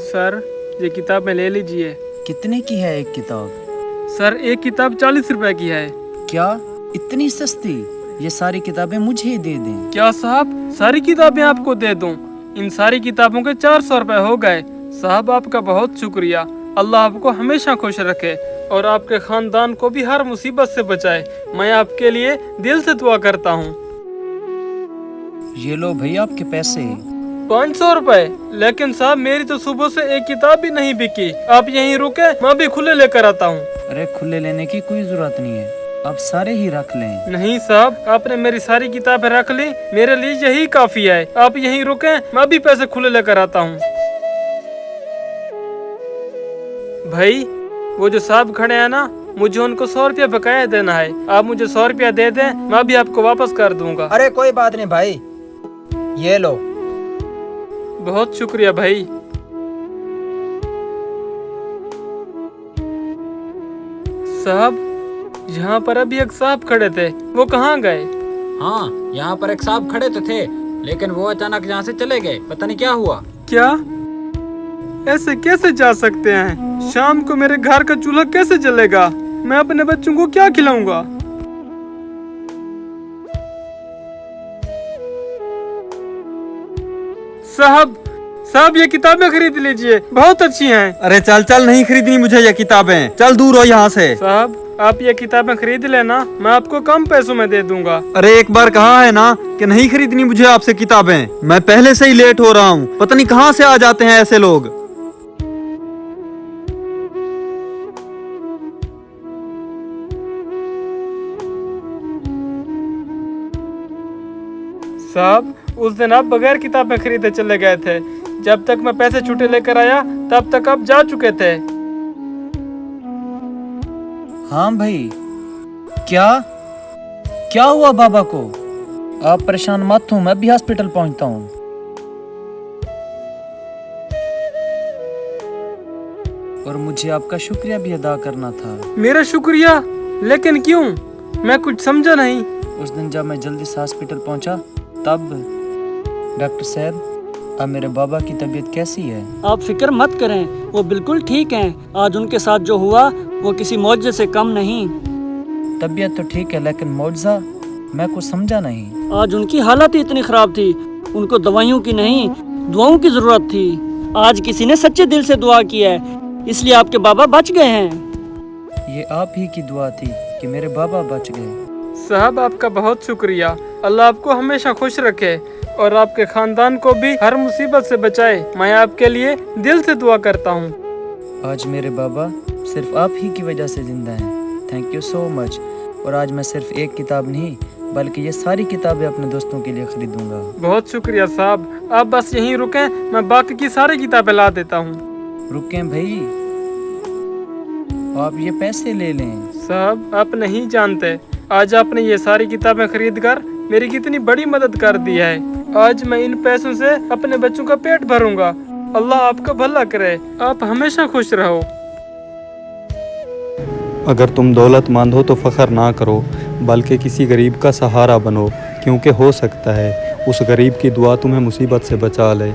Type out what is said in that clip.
Sir, ये किताबें ले लीजिए। कितने की है एक किताब? सर, एक किताब 40 रुपए की है। क्या इतनी सस्ती? ये सारी किताबें मुझे ही दे दें। क्या साहब, सारी किताबें आपको दे दूं? इन सारी किताबों के 400 रुपए हो गए। साहब, आपका बहुत शुक्रिया। अल्लाह आपको हमेशा खुश रखे और आपके खानदान को भी हर मुसीबत से बचाए। मैं आपके लिए दिल से दुआ करता हूँ। ये लो भैया आपके पैसे। 500 रुपए? लेकिन साहब, मेरी तो सुबह से एक किताब भी नहीं बिकी। आप यहीं रुके, मैं भी खुले लेकर आता हूँ। अरे खुले लेने की कोई जरूरत नहीं है, आप सारे ही रख लें। नहीं साहब, आपने मेरी सारी किताबें रख ली, मेरे लिए यही काफी है। आप यहीं रुके, मैं भी पैसे खुले लेकर आता हूँ। भाई, वो जो साहब खड़े हैं ना, मुझे उनको 100 रुपया बकाया देना है। आप मुझे 100 रुपया दे दें, मैं भी आपको वापस कर दूंगा। अरे कोई बात नहीं भाई, ये लो। बहुत शुक्रिया भाई। साहब, यहाँ पर अभी एक साहब खड़े थे, वो कहाँ गए? हाँ, यहाँ पर एक साहब खड़े तो थे, लेकिन वो अचानक यहाँ से चले गए। पता नहीं क्या हुआ। क्या? ऐसे कैसे जा सकते हैं? शाम को मेरे घर का चूल्हा कैसे जलेगा? मैं अपने बच्चों को क्या खिलाऊंगा? साहब, साहब, ये किताबें खरीद लीजिए, बहुत अच्छी हैं। अरे चल चल, नहीं खरीदनी मुझे ये किताबें, चल दूर हो यहाँ से। साहब, आप ये किताबें खरीद लेना, मैं आपको कम पैसों में दे दूंगा। अरे एक बार कहा है ना कि नहीं खरीदनी मुझे आपसे किताबें। मैं पहले से ही लेट हो रहा हूँ, पता नहीं कहाँ से आ जाते हैं ऐसे लोग। साहब, उस दिन आप बगैर किताबें खरीदे चले गए थे। जब तक मैं पैसे छुट्टे लेकर आया, तब तक आप जा चुके थे। हाँ भाई, क्या क्या हुआ बाबा को? आप परेशान मत हो, मैं भी हॉस्पिटल पहुंचता हूँ। और मुझे आपका शुक्रिया भी अदा करना था। मेरा शुक्रिया? लेकिन क्यों? मैं कुछ समझा नहीं। उस दिन जब मैं जल्दी से हॉस्पिटल पहुंचा, तब डॉक्टर साहब, अब मेरे बाबा की तबीयत कैसी है? आप फिक्र मत करें, वो बिल्कुल ठीक हैं। आज उनके साथ जो हुआ वो किसी मौजे से कम नहीं। तबीयत तो ठीक है, लेकिन मुआवजा मैं कुछ समझा नहीं। आज उनकी हालत ही इतनी खराब थी, उनको दवाइयों की नहीं दुआओं की जरूरत थी। आज किसी ने सच्चे दिल से दुआ की है, इसलिए आपके बाबा बच गए हैं। ये आप ही की दुआ थी कि मेरे बाबा बच गए। साहब, आपका बहुत शुक्रिया। अल्लाह आपको हमेशा खुश रखे और आपके खानदान को भी हर मुसीबत से बचाए। मैं आपके लिए दिल से दुआ करता हूँ। आज मेरे बाबा सिर्फ आप ही की वजह से जिंदा हैं। Thank you so much. और आज मैं सिर्फ एक किताब नहीं, बल्कि ये सारी किताबें अपने दोस्तों के लिए खरीदूंगा। बहुत शुक्रिया साहब। आप बस यहीं रुकें, मैं बाकी की सारी किताबें ला देता हूँ। रुकें भाई, आप ये पैसे ले लें। साहब, आप नहीं जानते, आज आपने ये सारी किताबें खरीद कर मेरी कितनी बड़ी मदद कर दी है। आज मैं इन पैसों से अपने बच्चों का पेट भरूंगा। अल्लाह आपका भला करे, आप हमेशा खुश रहो। अगर तुम दौलतमंद हो तो फख्र ना करो, बल्कि किसी गरीब का सहारा बनो, क्योंकि हो सकता है उस गरीब की दुआ तुम्हें मुसीबत से बचा ले।